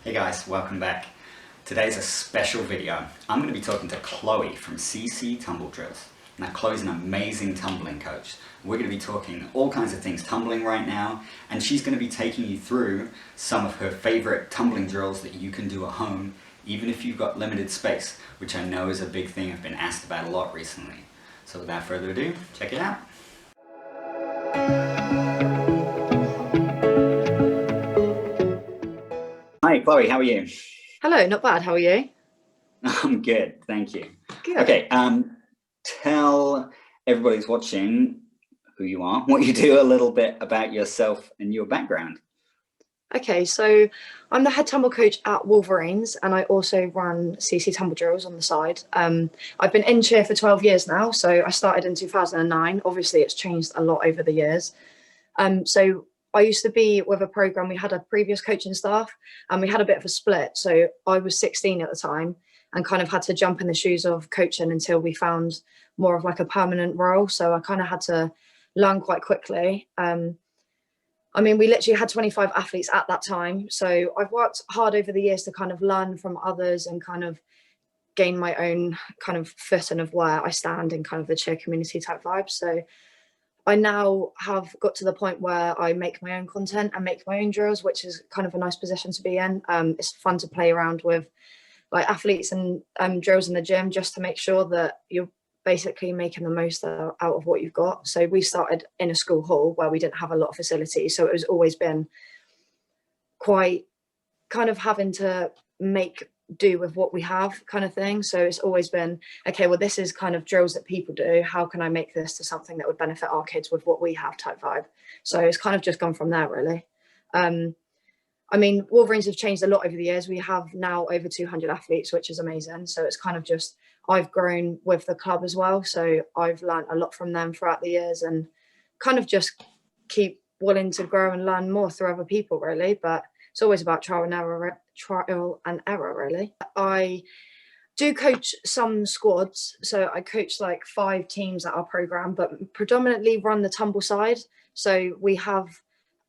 Hey guys, welcome back. Today's a special video. I'm going to be talking to Chloe from cc.tumbledrills. Now Chloe's an amazing tumbling coach. We're going to be talking all kinds of things tumbling right now, and she's going to be taking you through some of her favorite tumbling drills that you can do at home, even if you've got limited space, which I know is a big thing I've been asked about a lot recently. So without further ado, check it out. Hi Chloe, how are you? Hello, not bad. How are you? I'm good, thank you. Good. Okay, tell everybody who's watching who you are, what you do, a little bit about yourself and your background. Okay, so I'm the head tumble coach at Wolverines, and I also run CC Tumbledrills on the side. I've been in cheer for 12 years now, so I started in 2009. Obviously, it's changed a lot over the years. So I used to be with a program. We had a previous coaching staff, and we had a bit of a split. So I was 16 at the time, and kind of had to jump in the shoes of coaching until we found more of like a permanent role. So I kind of had to learn quite quickly. We literally had 25 athletes at that time. So I've worked hard over the years to kind of learn from others and kind of gain my own kind of footing of where I stand in kind of the cheer community type vibe. So I now have got to the point where I make my own content and make my own drills, which is kind of a nice position to be in. It's fun to play around with like athletes and drills in the gym just to make sure that you're basically making the most out of what you've got. So we started in a school hall where we didn't have a lot of facilities. So it was always been quite kind of having to make do with what we have kind of thing. So it's always been, okay, well, this is kind of drills that people do. How can I make this to something that would benefit our kids with what we have type vibe? So it's kind of just gone from there, really. Wolverines have changed a lot over the years. We have now over 200 athletes, which is amazing. So it's kind of just, I've grown with the club as well. So I've learned a lot from them throughout the years and kind of just keep willing to grow and learn more through other people, really. But it's always about trial and error, really. I do coach some squads. So I coach like 5 teams at our program, but predominantly run the tumble side. So we have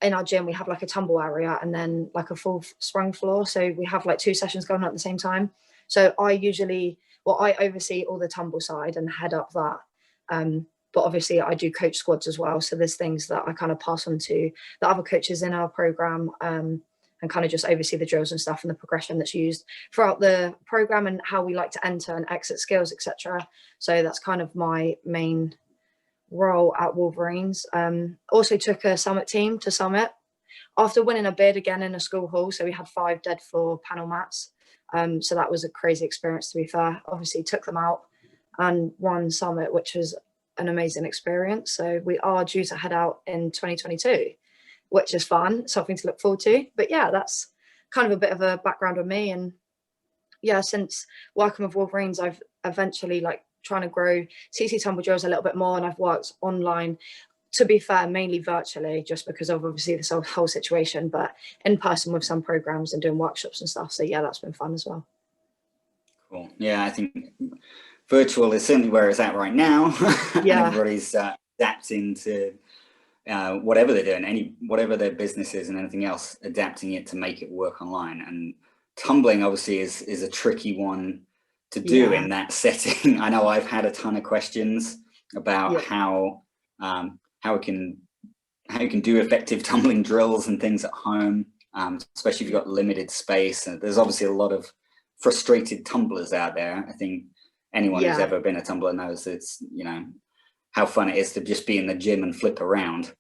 in our gym, we have like a tumble area and then like a full sprung floor. So we have like 2 sessions going on at the same time. So I oversee all the tumble side and head up that. But obviously I do coach squads as well. So there's things that I kind of pass on to the other coaches in our program, and kind of just oversee the drills and stuff and the progression that's used throughout the program and how we like to enter and exit skills, etc. So that's kind of my main role at Wolverines. Also took a summit team to summit after winning a bid again in a school hall. So we had 5 dead floor panel mats. So that was a crazy experience, to be fair. Obviously took them out and won summit, which was an amazing experience. So we are due to head out in 2022, which is fun, something to look forward to. But yeah, that's kind of a bit of a background on me. And yeah, since working with Wolverines, I've eventually like trying to grow CC Tumbledrills a little bit more, and I've worked online, to be fair, mainly virtually, just because of obviously this whole situation, but in person with some programs and doing workshops and stuff. So yeah, that's been fun as well. Cool. Yeah, I think virtual is certainly where it's at right now. And Yeah. everybody's adapting to whatever they're doing, whatever their business is and anything else, adapting it to make it work online. And tumbling obviously is a tricky one to do in that setting. I know I've had a ton of questions about how you can do effective tumbling drills and things at home, especially if you've got limited space. And there's obviously a lot of frustrated tumblers out there. I think anyone who's ever been a tumbler knows it's, how fun it is to just be in the gym and flip around.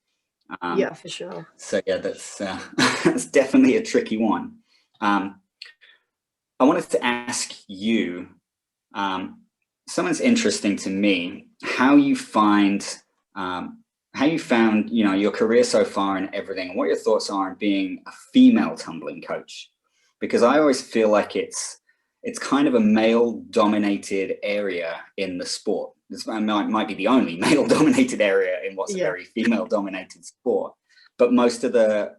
Yeah, for sure. So yeah, that's that's definitely a tricky one. I wanted to ask you, something's interesting to me, how you found your career so far and everything, and what your thoughts are on being a female tumbling coach, because I always feel like it's kind of a male-dominated area in the sport. This might be the only male-dominated area in what's a very female-dominated sport. But most of a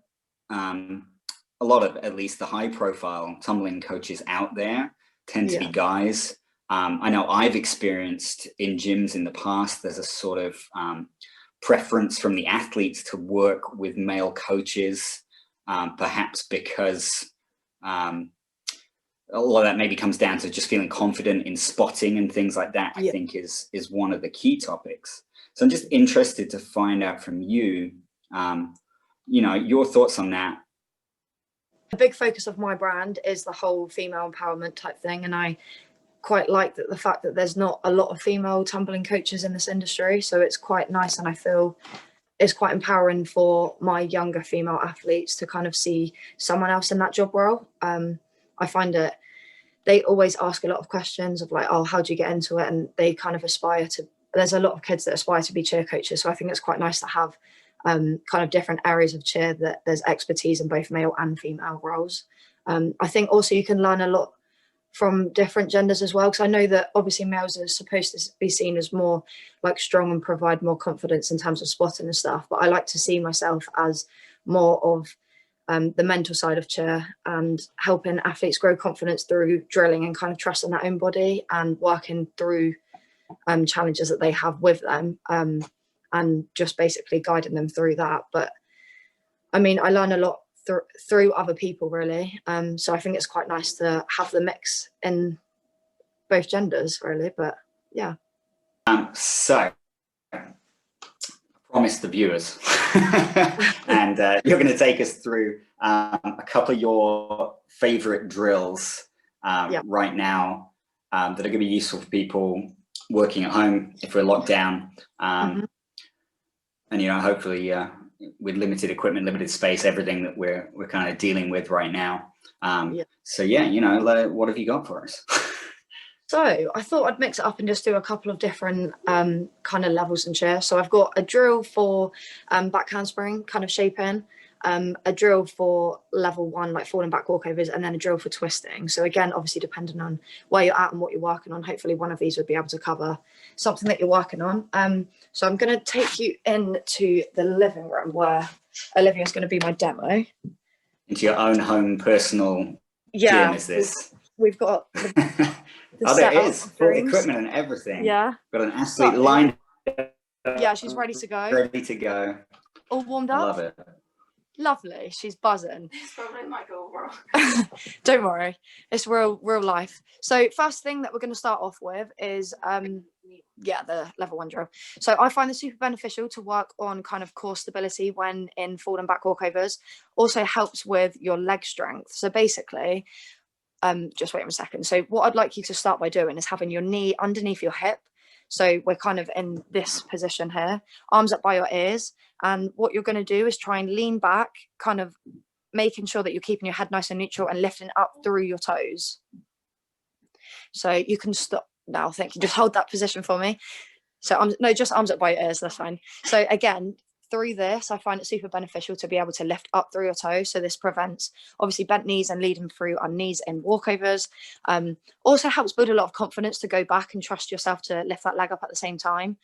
lot of at least the high-profile tumbling coaches out there tend to be guys. I know I've experienced in gyms in the past, there's a sort of preference from the athletes to work with male coaches, perhaps because a lot of that maybe comes down to just feeling confident in spotting and things like that. Yeah. I think is one of the key topics. So I'm just interested to find out from you, your thoughts on that. A big focus of my brand is the whole female empowerment type thing, and I quite like the fact that there's not a lot of female tumbling coaches in this industry, so it's quite nice, and I feel it's quite empowering for my younger female athletes to kind of see someone else in that job role. I find it, they always ask a lot of questions of like, oh, how do you get into it? And they kind of aspire to, there's a lot of kids that aspire to be cheer coaches. So I think it's quite nice to have kind of different areas of cheer that there's expertise in both male and female roles. I think also you can learn a lot from different genders as well, because I know that obviously males are supposed to be seen as more like strong and provide more confidence in terms of spotting and stuff, but I like to see myself as more of the mental side of cheer and helping athletes grow confidence through drilling and kind of trusting their own body and working through challenges that they have with them, and just basically guiding them through that. But I mean, I learn a lot through other people, really. So I think it's quite nice to have the mix in both genders, really. But yeah. So I promised the viewers, and you're going to take us through a couple of your favorite drills right now that are going to be useful for people working at home if we're locked down, and hopefully with limited equipment, limited space, everything that we're kind of dealing with right now. So yeah, what have you got for us? So I thought I'd mix it up and just do a couple of different kind of levels and cheer. So I've got a drill for back handspring kind of shaping, a drill for level 1, like falling back walkovers, and then a drill for twisting. So again, obviously depending on where you're at and what you're working on, hopefully one of these would be able to cover something that you're working on. So I'm going to take you into the living room where Olivia's going to be my demo. Into your own home personal gym, is this? We've got oh, there is full equipment and everything. Yeah. Got an athlete lined up. Yeah, she's ready to go. Ready to go. All warmed up. Love it. Lovely. She's buzzing. It's probably might go wrong. Don't worry. It's real life. So first thing that we're going to start off with is the level 1 drill. So I find this super beneficial to work on kind of core stability when in forward and back walkovers. Also helps with your leg strength. So basically, just wait a second. So what I'd like you to start by doing is having your knee underneath your hip. So we're kind of in this position here, arms up by your ears. And what you're going to do is try and lean back, kind of making sure that you're keeping your head nice and neutral and lifting up through your toes. So you can stop now. Thank you. Just hold that position for me. So just arms up by your ears. That's fine. So again, through this, I find it super beneficial to be able to lift up through your toes. So this prevents obviously bent knees and leading through our knees in walkovers. Also helps build a lot of confidence to go back and trust yourself to lift that leg up at the same time.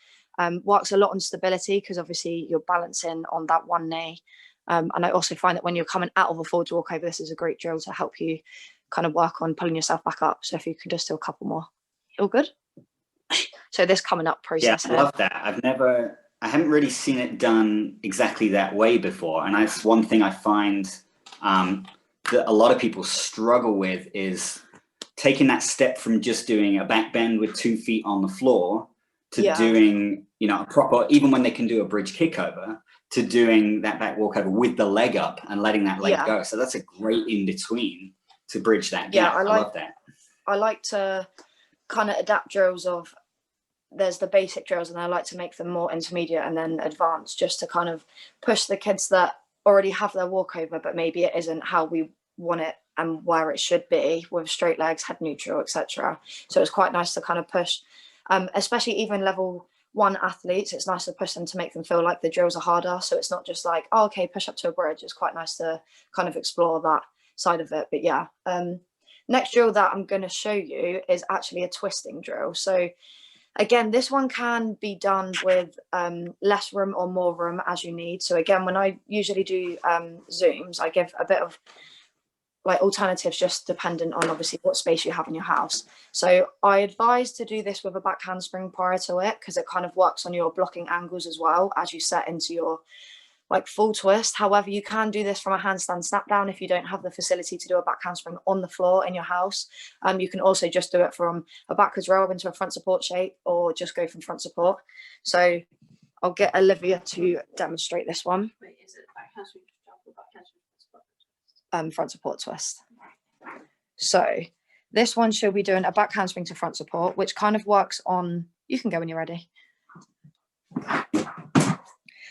Works a lot on stability because obviously you're balancing on that one knee. And I also find that when you're coming out of a forward walkover, this is a great drill to help you kind of work on pulling yourself back up. So if you could just do a couple more. All good? So this coming up process. Yeah, I love that. I haven't really seen it done exactly that way before. And that's one thing I find that a lot of people struggle with is taking that step from just doing a back bend with 2 feet on the floor to doing, a proper, even when they can do a bridge kickover, to doing that back walkover with the leg up and letting that leg go. So that's a great in between to bridge that gap. I love that. I like to kind of adapt drills of, there's the basic drills and I like to make them more intermediate and then advanced, just to kind of push the kids that already have their walkover, but maybe it isn't how we want it and where it should be, with straight legs, head neutral, etc. So it's quite nice to kind of push, especially even level 1 athletes, it's nice to push them to make them feel like the drills are harder. So it's not just like, oh, okay, push up to a bridge. It's quite nice to kind of explore that side of it. But yeah, next drill that I'm going to show you is actually a twisting drill. So again, this one can be done with less room or more room as you need. So again, when I usually do Zooms, I give a bit of like alternatives, just dependent on obviously what space you have in your house. So I advise to do this with a back handspring prior to it, because it kind of works on your blocking angles as well as you set into your like full twist. However, you can do this from a handstand snap down if you don't have the facility to do a back handspring on the floor in your house. You can also just do it from a backwards roll into a front support shape, or just go from front support. So I'll get Olivia to demonstrate this one. Wait, is it back handspring jump or back handspring? Front support twist. So this one she'll be doing a back handspring to front support, which kind of works on, you can go when you're ready.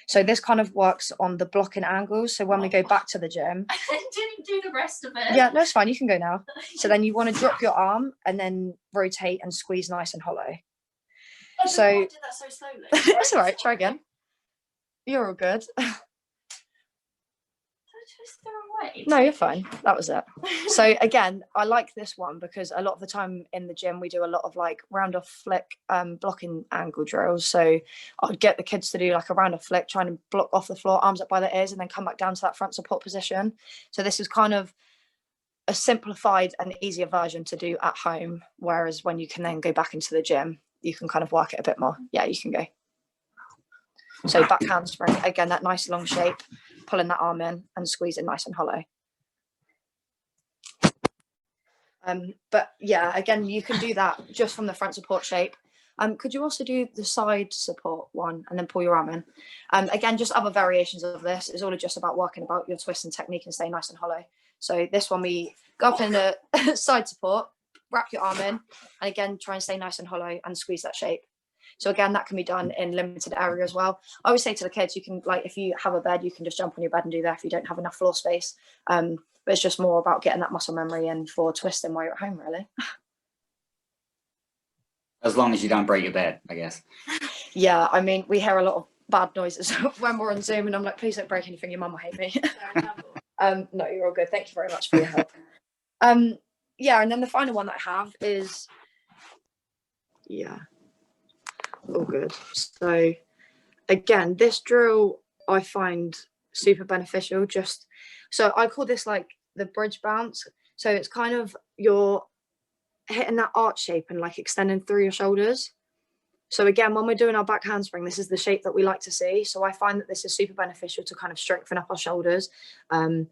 So this kind of works on the blocking angles. So when we go back to the gym. I didn't do the rest of it. Yeah, that's fine. You can go now. So then you want to drop your arm and then rotate and squeeze nice and hollow. So I did that so slowly. It's all right. Try again. You're all good. Twist the wrong way. No, you're fine. That was it. So again, I like this one because a lot of the time in the gym we do a lot of like round off flick blocking angle drills. So I'd get the kids to do like a round off flick, trying to block off the floor, arms up by the ears, and then come back down to that front support position. So this is kind of a simplified and easier version to do at home, whereas when you can then go back into the gym, you can kind of work it a bit more. Yeah, you can go. So back handspring, again, that nice long shape, pulling that arm in and squeeze it nice and hollow. But yeah, again, you can do that just from the front support shape. Could you also do the side support one and then pull your arm in? Again, just other variations of this. It's all just about working about your twist and technique and stay nice and hollow. So this one, we go up in the side support, wrap your arm in, and again, try and stay nice and hollow and squeeze that shape. So again, that can be done in limited area as well. I always say to the kids, you can, like, if you have a bed, you can just jump on your bed and do that if you don't have enough floor space. But it's just more about getting that muscle memory in for twisting while you're at home, really. As long as you don't break your bed, I guess. Yeah, I mean, we hear a lot of bad noises when we're on Zoom, and I'm like, please don't break anything, your mum will hate me. No, you're all good. Thank you very much for your help. Yeah, and then the final one that I have is, yeah. All good. So again, this drill I find super beneficial. So I call this like the bridge bounce. So it's kind of you're hitting that arch shape and like extending through your shoulders. So again, when we're doing our back handspring, this is the shape that we like to see. So I find that this is super beneficial to kind of strengthen up our shoulders, and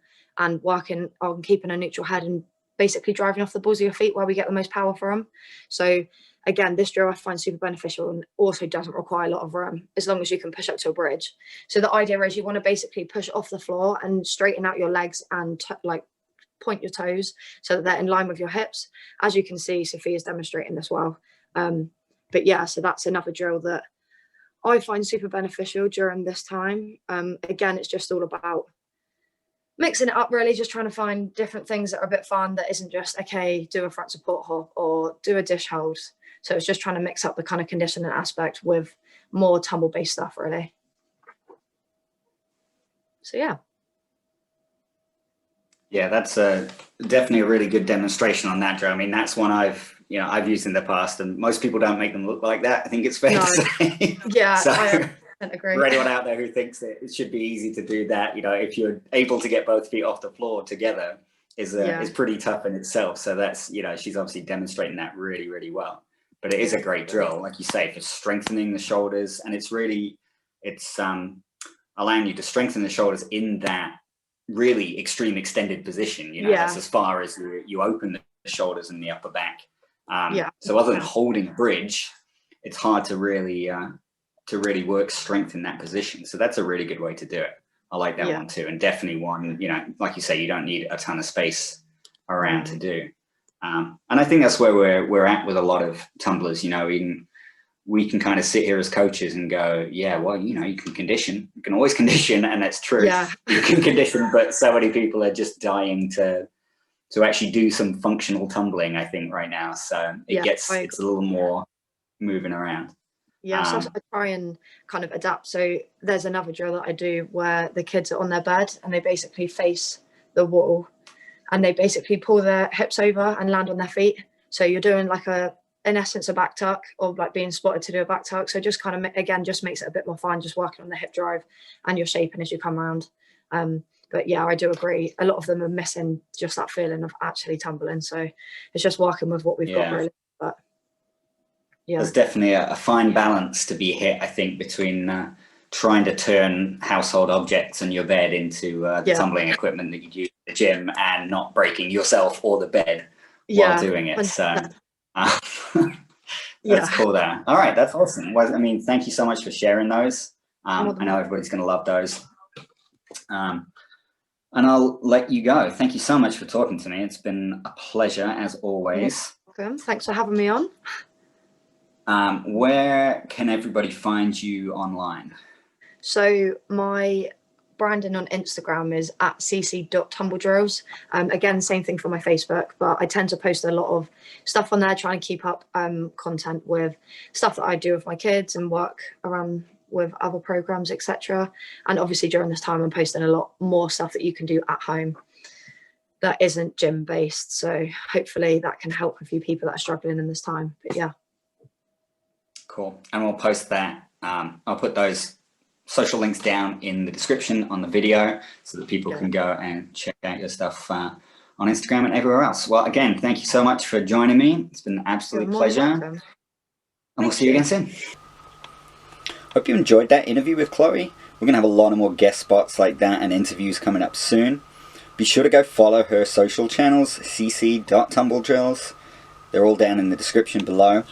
working on keeping a neutral head and basically driving off the balls of your feet where we get the most power from. So again, this drill I find super beneficial and also doesn't require a lot of room as long as you can push up to a bridge. So the idea is you want to basically push off the floor and straighten out your legs and like point your toes so that they're in line with your hips. As you can see, Sophia's demonstrating this well. But yeah, so that's another drill that I find super beneficial during this time. Again, it's just all about mixing it up, really, just trying to find different things that are a bit fun, that isn't just, okay, do a front support hop or do a dish hold. So it's just trying to mix up the kind of conditioning aspect with more tumble-based stuff, really. So yeah. Yeah, that's definitely a really good demonstration on that drill. I mean, that's one I've used in the past, and most people don't make them look like that, I think it's fair to say. Yeah, so, I agree. For anyone out there who thinks that it should be easy to do that, if you're able to get both feet off the floor together, is pretty tough in itself. So that's, she's obviously demonstrating that really, really well. But it is a great drill, like you say, for strengthening the shoulders, and it's allowing you to strengthen the shoulders in that really extreme extended position. That's as far as you open the shoulders and the upper back. So other than holding a bridge, it's hard to really work strength in that position. So that's a really good way to do it. I like that one too, and definitely one, like you say, you don't need a ton of space around to do. And I think that's where we're at with a lot of tumblers. We can kind of sit here as coaches and go, yeah, well, you can condition, you can always condition, and that's true. Yeah. You can condition, but so many people are just dying to actually do some functional tumbling, I think, right now. So it's a little more moving around. Yeah, so I try and kind of adapt. So there's another drill that I do where the kids are on their bed and they basically face the wall, and they basically pull their hips over and land on their feet. So you're doing like in essence, a back tuck, or like being spotted to do a back tuck. So just kind of, again, just makes it a bit more fun, just working on the hip drive and your shaping as you come around. But yeah, I do agree. A lot of them are missing just that feeling of actually tumbling. So it's just working with what we've got, really. But yeah, there's definitely a fine balance to be hit, I think, between trying to turn household objects and your bed into the tumbling equipment that you'd use in the gym, and not breaking yourself or the bed while doing it. So that's cool there. All right, that's awesome. Well, I mean, thank you so much for sharing those. I know everybody's going to love those. And I'll let you go. Thank you so much for talking to me. It's been a pleasure as always. Welcome. Thanks for having me on. Where can everybody find you online? So my branding on Instagram is at cc.tumbledrills. Again, same thing for my Facebook, but I tend to post a lot of stuff on there, trying to keep up content with stuff that I do with my kids and work around with other programs, etc. And obviously during this time I'm posting a lot more stuff that you can do at home that isn't gym based, so hopefully that can help a few people that are struggling in this time. But yeah, cool. And we'll post that. I'll put those social links down in the description on the video so that people can go and check out your stuff on Instagram and everywhere else. Well, again, thank you so much for joining me. It's been an absolute pleasure. And we'll see you again soon. Hope you enjoyed that interview with Chloe. We're going to have a lot of more guest spots like that and interviews coming up soon. Be sure to go follow her social channels, cc.tumbledrills. They're all down in the description below.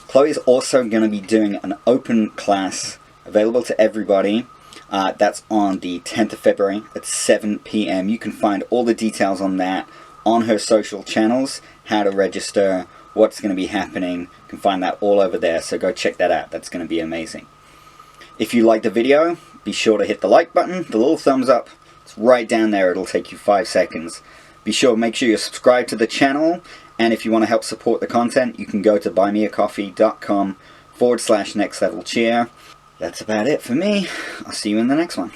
Chloe is also going to be doing an open class available to everybody. That's on the 10th of February at 7 p.m. You can find all the details on that on her social channels, how to register, what's going to be happening. You can find that all over there, so go check that out. That's going to be amazing. If you liked the video, be sure to hit the like button, the little thumbs up. It's right down there. It'll take you 5 seconds. Make sure you're subscribed to the channel, and if you want to help support the content, you can go to buymeacoffee.com/nextlevelcheer. That's about it for me. I'll see you in the next one.